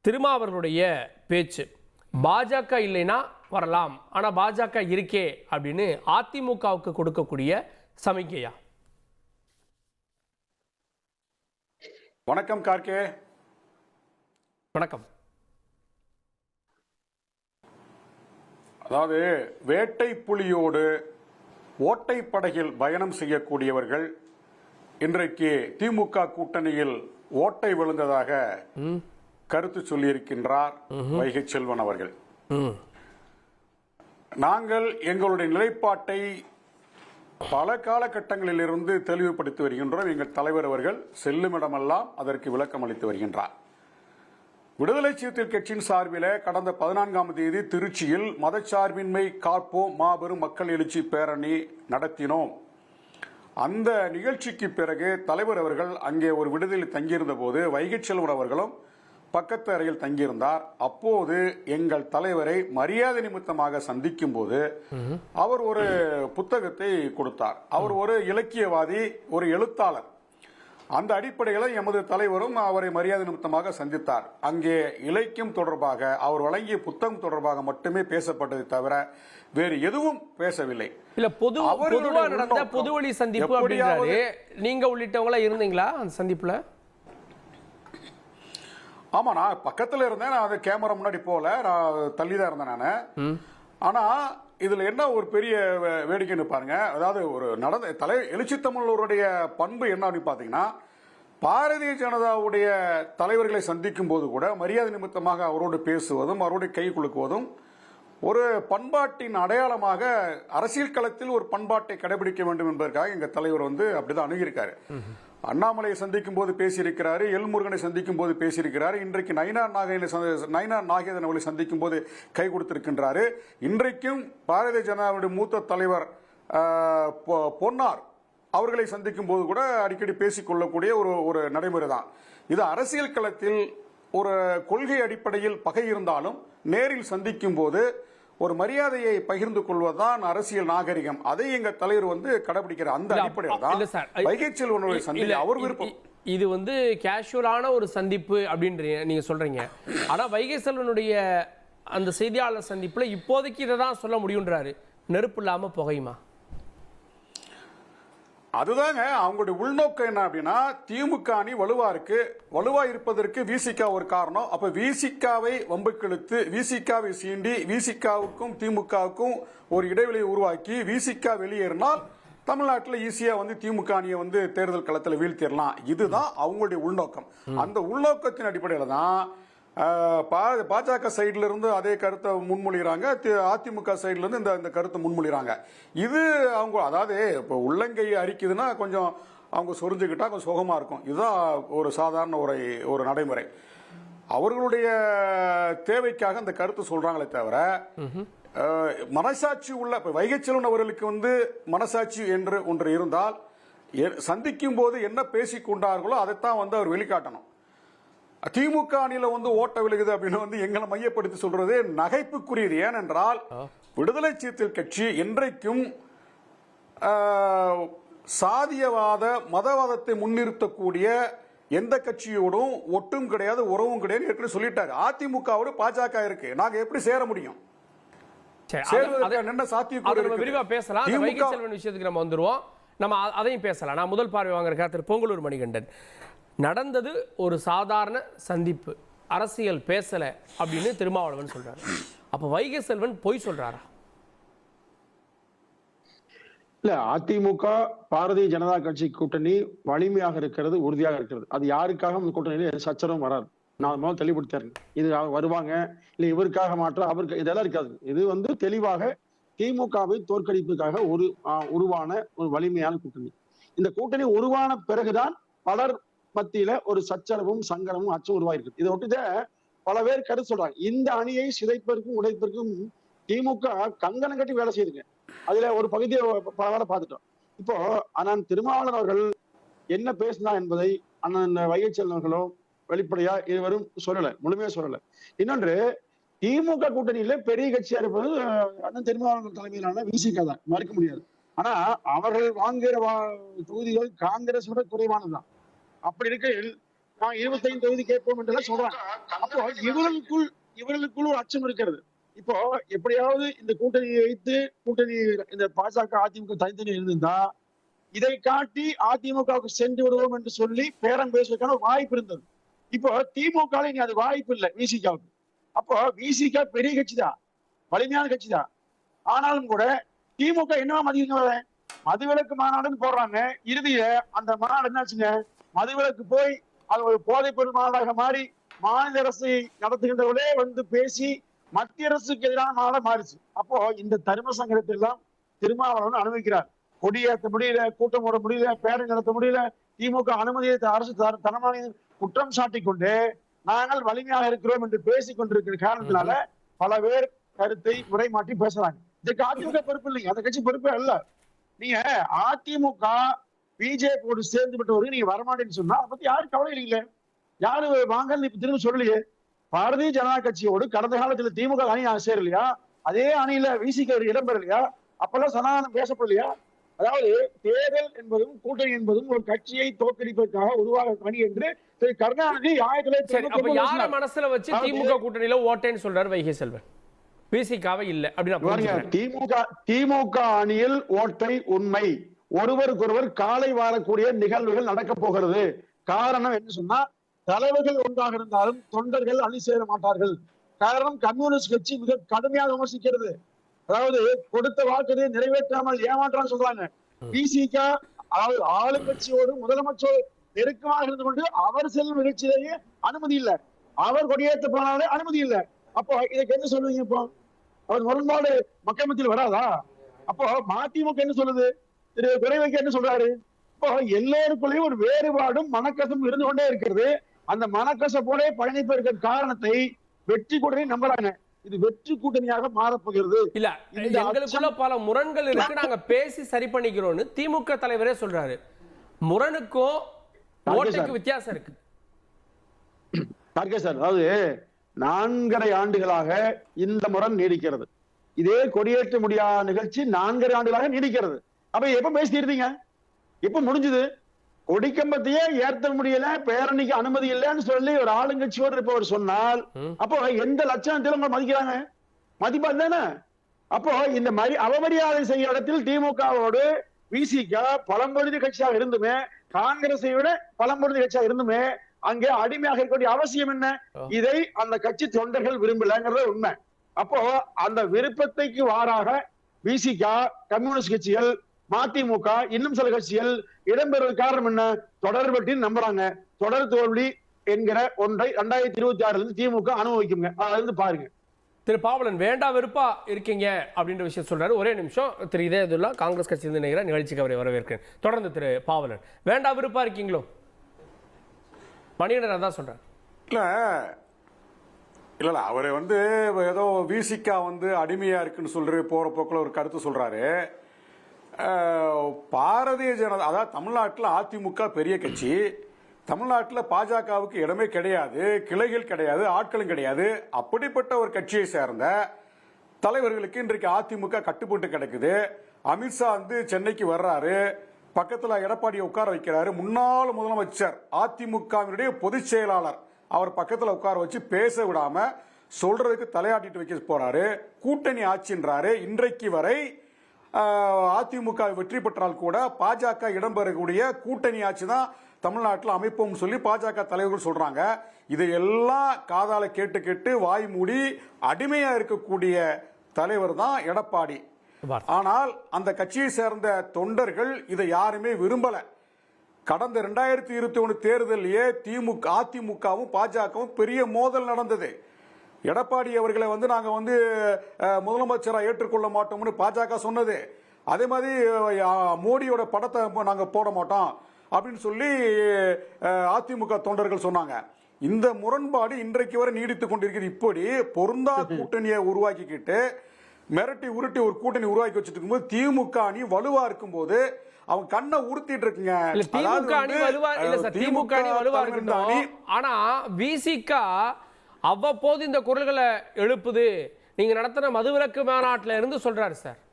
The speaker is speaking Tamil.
திருமாவர்களுடைய பேச்சு பாஜக இல்லைன்னா வரலாம், ஆனால் பாஜக இருக்கே அப்படின்னு அதிமுகவுக்கு கொடுக்கக்கூடிய சமிக்கையா? வணக்கம் கார்கே. வணக்கம். அதாவது வேட்டை புலியோடு ஓட்டை படகில் பயணம் செய்யக்கூடியவர்கள் இன்றைக்கு திமுக கூட்டணியில் ஓட்டை விழுந்ததாக கருத்து சொல்லியிருக்கின்றார் வைகை செல்வன் அவர்கள். நாங்கள் எங்களுடைய நிலைப்பாட்டை பல காலகட்டங்களில் இருந்து தெளிவுபடுத்தி வருகின்றோம். எங்கள் தலைவர் அவர்கள் செல்லுமிடமெல்லாம் அதற்கு விளக்கம் அளித்து வருகின்றார். விடுதலை சிறுத்தைகள் கட்சியின் சார்பில் கடந்த 14ஆம் தேதி திருச்சியில் மதச்சார்பின்மை காப்போம் மாபெரும் மக்கள் எழுச்சி பேரணி நடத்தினோம். அந்த நிகழ்ச்சிக்கு பிறகு தலைவர் அவர்கள் அங்கே ஒரு விடுதலையில் தங்கியிருந்த போது வைகை செல்வன் அவர்களும் பக்கத்து அறையில் தங்கியிருந்தார். அப்போது எங்கள் தலைவரை மரியாதை நிமித்தமாக சந்திக்கும் போது அவர் ஒரு புத்தகத்தை கொடுத்தார். அவர் ஒரு இலக்கியவாதி, ஒரு எழுத்தாளர். அந்த அடிப்படையில் எமது தலைவரும் அவரை மரியாதை நிமித்தமாக சந்தித்தார். அங்கே இலக்கியம் தொடர்பாக அவர் வழங்கிய புத்தகம் தொடர்பாக மட்டுமே பேசப்பட்டதை தவிர வேறு எதுவும் பேசவில்லை. இல்ல பொதுவா நடந்த பொதுவழி சந்திப்பு அப்படின்றாரு. நீங்க உள்ளிட்டவங்களா இருந்தீங்களா அந்த சந்திப்புல? ஆமா, நான் பக்கத்துல இருந்தேன். நான் அது கேமரா முன்னாடி போல, நான் தள்ளிதான் இருந்தேன் நானு. ஆனா இதுல என்ன ஒரு பெரிய வேடிக்கைன்னு பாருங்க. அதாவது ஒரு நடந்த எழுச்சி தமிழருடைய பண்பு என்னன்னு பாத்தீங்கன்னா, பாரதிய ஜனதாவுடைய தலைவர்களை சந்திக்கும் போது கூட மரியாதை நிமித்தமாக அவரோடு பேசுவதும் அவரோடு கை குலுக்குவதும் ஒரு பண்பாட்டின் அடையாளமாக, அரசியல் களத்தில் ஒரு பண்பாட்டை கடைபிடிக்க வேண்டும் என்பதற்காக எங்க தலைவர் அப்படிதான் அணுகியிருக்காரு. அண்ணாமலையை சந்திக்கும் போது பேசியிருக்கிறாரு, எல்முருகனை சந்திக்கும் போது பேசியிருக்கிறாரு. இன்றைக்கு நயினார் நாகேந்திரன் அவர்களை சந்திக்கும் போது கை கொடுத்திருக்கின்றாரு. இன்றைக்கும் பாரதிய ஜனதாவுடைய மூத்த தலைவர் பொன்னார் அவர்களை சந்திக்கும் போது கூட அடிக்கடி பேசிக்கொள்ளக்கூடிய ஒரு நடைமுறை தான் இது. அரசியல் களத்தில் ஒரு கொள்கை அடிப்படையில் பகை இருந்தாலும் நேரில் சந்திக்கும் போது ஒரு மரியாதையை பகிர்ந்து கொள்வதுதான் அரசியல் நாகரிகம். அதை எங்க தலைவர் கடைபிடிக்கிறார். அந்த அடிப்படையில் தான் வைகை செல்வனுடைய சந்திப்பு அவர் விருப்பம். இது கேஷுவலான ஒரு சந்திப்பு அப்படின்னு நீங்க சொல்றீங்க. ஆனா வைகை செல்வனுடைய அந்த செய்தியாளர் சந்திப்புல இப்போதைக்கு இதை தான் சொல்ல முடியுன்றாரு. நெருப்பு இல்லாம புகையுமா? அதுதாங்க அவங்களுடைய உள்நோக்கம். என்ன அப்படின்னா, திமுக அணி வலுவா இருப்பதற்கு விசிக ஒரு காரணம். அப்ப விசிகாவை வம்புக்கிழுத்து, விசிகாவை சீண்டி, விசிகாவுக்கும் திமுகவுக்கும் ஒரு இடைவெளியை உருவாக்கி விசிக வெளியேறினால் தமிழ்நாட்டில் ஈஸியா திமுக அணியை தேர்தல் களத்தில் வீழ்த்திடலாம். இதுதான் அவங்களுடைய உள்நோக்கம். அந்த உள்நோக்கத்தின் அடிப்படையில் தான் பாஜக சைட்ல இருந்து அதே கருத்தை முன்மொழிகிறாங்க, அதிமுக சைட்ல இருந்து இந்த கருத்தை முன்மொழிகிறாங்க. இது அவங்க அதாவது இப்போ உள்ளங்கை அரிக்குதுன்னா கொஞ்சம் அவங்க சொரிஞ்சுக்கிட்டா கொஞ்சம் சுகமா இருக்கும். இதுதான் ஒரு சாதாரண ஒரு நடைமுறை. அவர்களுடைய தேவைக்காக அந்த கருத்து சொல்றாங்களே தவிர மனசாட்சி உள்ள வைகை செல்வன் அவர்களுக்கு மனசாட்சி என்று ஒன்று இருந்தால் சந்திக்கும் போது என்ன பேசிக் கொண்டார்களோ அதைத்தான் அவர் வெளிக்காட்டணும். திமுக அணியில ஓட்ட விழுகுது அப்படின்னு எங்களை மையப்படுத்தி சொல்றது நகைப்புக்குரியது. ஏனென்றால் விடுதலை சிறுத்தைகள் கட்சி என்றைக்கும் சாதியவாத மதவாதத்தை முன்னிறுத்தக்கூடிய எந்த கட்சியோடும் ஒட்டும் கிடையாது, உறவும் கிடையாது ஏற்கனவே சொல்லிட்டாரு. அதிமுகவோடு பாஜக இருக்கு, நாங்க எப்படி சேர முடியும்? விரிவா பேசலாம். வைகை செல்வன் விஷயத்துக்கு நம்ம வந்துருவோம். நம்ம அதையும் பேசலாம். நான் முதல் பார்வை வாங்குற திரு பொங்கலூர் மணிகண்டன், நடந்தது ஒரு சாதாரண சந்திப்பு, அரசியல் பேசல அப்படின்னு திருமாவளவன் சொல்றாரு. அப்ப வைகை செல்வன் பொய் சொல்றாரா? இல்ல, அதிமுக பாரதிய ஜனதா கட்சி கூட்டணி வலிமையாக இருக்கிறது, உறுதியாக இருக்கிறது. அது யாருக்காக அந்த கூட்டணியில சச்சரவும் வராது. நான் முதல்ல தெளிவுபடுத்தேன். இது வருவாங்க இல்ல இவருக்காக மாற்ற அவருக்கு இதெல்லாம் இருக்காது. இது தெளிவாக திமுகவை தோற்கடிப்புக்காக உருவான ஒரு வலிமையான கூட்டணி. இந்த கூட்டணி உருவான பிறகுதான் பலர் மத்தியில ஒரு சச்சரவும் சங்கடமும் அச்சம் உருவாயிருக்கு. இதை ஒட்டித பல பேர் கருத்து சொல்றாங்க. இந்த அணியை சிதைப்பதற்கும் உடைப்பதற்கும் திமுக கங்கணம் கட்டி வேலை செய்யுதுங்க. அதுல ஒரு பகுதியை பல பார்த்துட்டோம். இப்போ அண்ணன் திருமாவளவன் அவர்கள் என்ன பேசினா என்பதை அண்ணன் வைகை செல்வர்களோ வெளிப்படையா இருவரும் சொல்லல, முழுமையா சொல்லல. இன்னொன்று, திமுக கூட்டணியில பெரிய கட்சியா இருப்பது அண்ணன் திருமாவளவன் தலைமையிலான விசிக தான், மறுக்க முடியாது. ஆனா அவர்கள் வாங்குகிற தொகுதிகள் காங்கிரஸோட குறைவானதுதான். அப்படி இருக்கையில் நான் 25 தொகுதி கேட்போம் என்றெல்லாம் சொல்றாங்க. அப்போ இவர்களுக்குள் ஒரு அச்சம் இருக்கிறது. இப்போ எப்படியாவது இந்த கூட்டணியை வைத்து இந்த பாஜக அதிமுக தனித்தனி இருந்திருந்தா இதை காட்டி அதிமுகவுக்கு சென்று விடுவோம் என்று சொல்லி பேரம் பேசுவதற்கான ஒரு வாய்ப்பு இருந்தது. இப்போ திமுக இனி அது வாய்ப்பு இல்லை விசிகாவுக்கு. அப்போ விசிக பெரிய கட்சி தான், வலிமையான கட்சி தான். ஆனாலும் கூட திமுக என்னவா மதிக்கங்க, மதுவிலக்கு மாநாடுன்னு போடுறாங்க. இறுதியில அந்த மாநாடு என்னாச்சுங்க, மதுவிலக்கு போய் அது ஒரு போதைப் பொருள் மாநாடாக மாறி மாநில அரசை நடத்துகின்றவர்களே வந்து பேசி மத்திய அரசுக்கு எதிரான மாநாட மாறிச்சு. அப்போ இந்த தர்ம சங்கடத்தை எல்லாம் திருமாவளவன் அனுபவிக்கிறார். கொடியேற்ற முடியல, கூட்டம் போட முடியல, பேரணி நடத்த முடியல, திமுக அனுமதியை அரசு தனமான குற்றம் சாட்டிக் கொண்டு நாங்கள் வலிமையாக இருக்கிறோம் என்று பேசிக் கொண்டிருக்கிற காரணத்தினால பல பேர் கருத்தை முறை மாற்றி பேசுறாங்க. இதுக்கு அதிமுக பொறுப்பு இல்லைங்க, அந்த கட்சி பொறுப்பே அல்ல. நீங்க அதிமுக பிஜேபியோடு சேர்ந்து விட்டவர்கள் நீங்க வரமாட்டேன்னு சொன்னா அதை பத்தி யாரும் கவலை இல்லைங்களே, யாரு வாங்கன்னு இப்ப திரும்ப சொல்லலையே. பாரதிய ஜனதா கட்சியோடு கடந்த காலத்துல திமுக அணி சேரலையா, அதே அணியில விசிக இடம்பெறலையா, அப்பெல்லாம் சனாதனம் பேசப்படலையா? அதாவது தேர்தல் என்பதும் கூட்டணி என்பதும் ஒரு கட்சியை தோற்கடிப்பதற்காக உருவாக அணி என்று திரு கருணாநிதி யார மனசுல வச்சு திமுக கூட்டணியில ஓட்டேன்னு சொல்றாரு வைகை செல்வன், விசிகாவை இல்ல அப்படின்னு. திமுக அணியில் ஓட்டை உண்மை, ஒருவருக்கொருவர் காலை வாரக்கூடிய நிகழ்வுகள் நடக்க போகிறது. காரணம் என்ன சொன்னா, தலைவர்கள் ஒன்றாக இருந்தாலும் தொண்டர்கள் அணி சேர மாட்டார்கள். காரணம் கம்யூனிஸ்ட் கட்சி மிக கடுமையாக விமர்சிக்கிறது. அதாவது கொடுத்த வாக்குறுதியை நிறைவேற்றாமல் ஏமாற்றான்னு சொல்றாங்க. பிசிக அதாவது ஆளுங்கட்சியோடு முதலமைச்சர் நெருக்கமாக இருந்து கொண்டு அவர் செல்லும் நிகழ்ச்சியிலேயே அனுமதி இல்லை, அவர் கொடியேற்ற போனாலே அனுமதி இல்லை. அப்போ இதுக்கு என்ன சொல்லுவீங்க? இப்போ அவர் முரண்பாடு மக்கள் மத்தியில் வராதா? அப்போ மதிமுக என்ன சொல்லுது, திரு துரைவைக்கு என்ன சொல்றாரு? இப்போ எல்லோருக்குள்ளேயும் ஒரு வேறுபாடும் மனக்கசம் இருந்து கொண்டே இருக்கிறது. அந்த மனக்கசப்போட பயணிப்பதற்கு காரணத்தை வெற்றி கூட்டணி நம்புறாங்க. இது வெற்றி கூட்டணியாக மாறப்போகிறது. இல்ல, எங்களுக்குள்ள பல முரண்கள் இருக்கு, நாங்க பேசி சரி பண்ணிக்கிறோம்னு திமுக தலைவரே சொல்றாரு. முரணுக்கும் ஓட்டுக்கு வித்தியாசம் இருக்கு. சார், அதாவது 4.5 ஆண்டுகளாக இந்த முரண் நீடிக்கிறது. இதே கொடியேற்ற முடியாத நிகழ்ச்சி 4.5 ஆண்டுகளாக நீடிக்கிறது. அப்ப எப்ப பேசிட்டீங்க? எப்ப முடிஞ்சது? கொடிக்கம்பத்தையே ஏற்ற முடியல, பேரணிக்கு அனுமதி இல்லைன்னு சொல்லி ஒரு ஆளுங்கட்சியோடு இருப்பவர் சொன்னால் அப்போ எந்த லட்சணத்தில் உங்களை மதிக்கிறாங்க? மதிப்பா தானே? அப்போ இந்த அவமரியாதை செய்ய இடத்தில் திமுகவோடு விசிக பழம்பொழுது கட்சியாக இருந்துமே, காங்கிரஸை விட பழம்பொழுது கட்சியாக இருந்துமே அங்கே அடிமையாக இருக்கக்கூடிய அவசியம் என்ன? இதை அந்த கட்சி தொண்டர்கள் விரும்பலங்கிறத உண்மை. அப்போ அந்த விருப்பத்தைக்கு வாராக விசிக, கம்யூனிஸ்ட் கட்சிகள், மதிமுக, இன்னும் சில கட்சிகள் இடம்பெறுவது காரணம் என்ன? தொடர்பற்றி நம்புறாங்க. தொடர் தோல்வி என்கிற ஒன்றை 2026 திமுக அனுபவிக்குங்க. அதுல பாருங்க. திரு பாவலன் வேண்டா வெறுப்பா இருக்கீங்க அப்படின்ற விஷயம் சொல்றாரு. ஒரே நிமிஷம், திரு இதயதுல்லா காங்கிரஸ் கட்சியிலிருந்து நினைக்கிற நிகழ்ச்சிக்கு அவரை வரவேற்கிறேன். தொடர்ந்து திரு பாவலன், வேண்டா வெறுப்பா இருக்கீங்களோ? மணிகண்டன் அதான் சொல்றாரு. இல்ல அவரை ஏதோ விசிகா அடிமையா இருக்குன்னு சொல்ற போற போக்குல ஒரு கருத்து சொல்றாரு. பாரதிய ஜனதா, அதாவது தமிழ்நாட்டில் அதிமுக பெரிய கட்சி, தமிழ்நாட்டில் பாஜகவுக்கு இடமே கிடையாது, கிளைகள் கிடையாது, ஆட்களும் கிடையாது. அப்படிப்பட்ட ஒரு கட்சியை சேர்ந்த தலைவர்களுக்கு இன்றைக்கு அதிமுக கட்டுப்பட்டு கிடக்குது. அமித்ஷா சென்னைக்கு வர்றாரு, பக்கத்தில் எடப்பாடியை உட்கார வைக்கிறாரு. முன்னாள் முதலமைச்சர் அதிமுகவினுடைய பொதுச் செயலாளர் அவர் பக்கத்தில் உட்கார வச்சு பேச விடாம சொல்றதுக்கு தலையாட்டிட்டு வைக்க போறாரு. கூட்டணி ஆட்சின்றாரு. இன்றைக்கு வரை அதிமுக வெற்றி பெற்றால் கூட பாஜக இடம்பெறக்கூடிய கூட்டணி ஆட்சி தான் தமிழ்நாட்டில் அமைப்போம் சொல்லி பாஜக தலைவர்கள் சொல்றாங்க. இதையெல்லாம் காதால கேட்டு கேட்டு வாய் மூடி அடிமையா இருக்கக்கூடிய தலைவர் தான் எடப்பாடி. ஆனால் அந்த கட்சியை சேர்ந்த தொண்டர்கள் இதை யாருமே விரும்பல. கடந்த 2021 தேர்தலிலேயே அதிமுகவும் பாஜகவும் பெரிய மோதல் நடந்தது. எடப்பாடி அவர்களை நாங்க முதலமைச்சராக ஏற்றுக்கொள்ள மாட்டோம்னு பாஜக சொன்னது. அதே மாதிரி மோடியோட படத்தை நாங்க போட மாட்டோம் அப்படின்னு சொல்லி அதிமுக தொண்டர்கள் சொன்னாங்க. இந்த முரண்பாடு இன்றைக்கு வரை நீடித்துக் கொண்டிருக்கிறது. இப்படி பொருந்தா கூட்டணியை உருவாக்கிக்கிட்டு மிரட்டி உருட்டி ஒரு கூட்டணி உருவாக்கி வச்சுட்டு இருக்கும்போது திமுக அணி வலுவா இருக்கும் போது அவங்க கண்ணை உறுத்திட்டு இருக்குங்க. திமுக அணி வலுவா இருக்கு. ஆனா விசிக அவ்வப்போது இந்த குரல்களை எழுப்புது. நீங்க நடத்தின மதுவிலக்கு மாநாட்டில இருந்து சொல்றாரு சார்.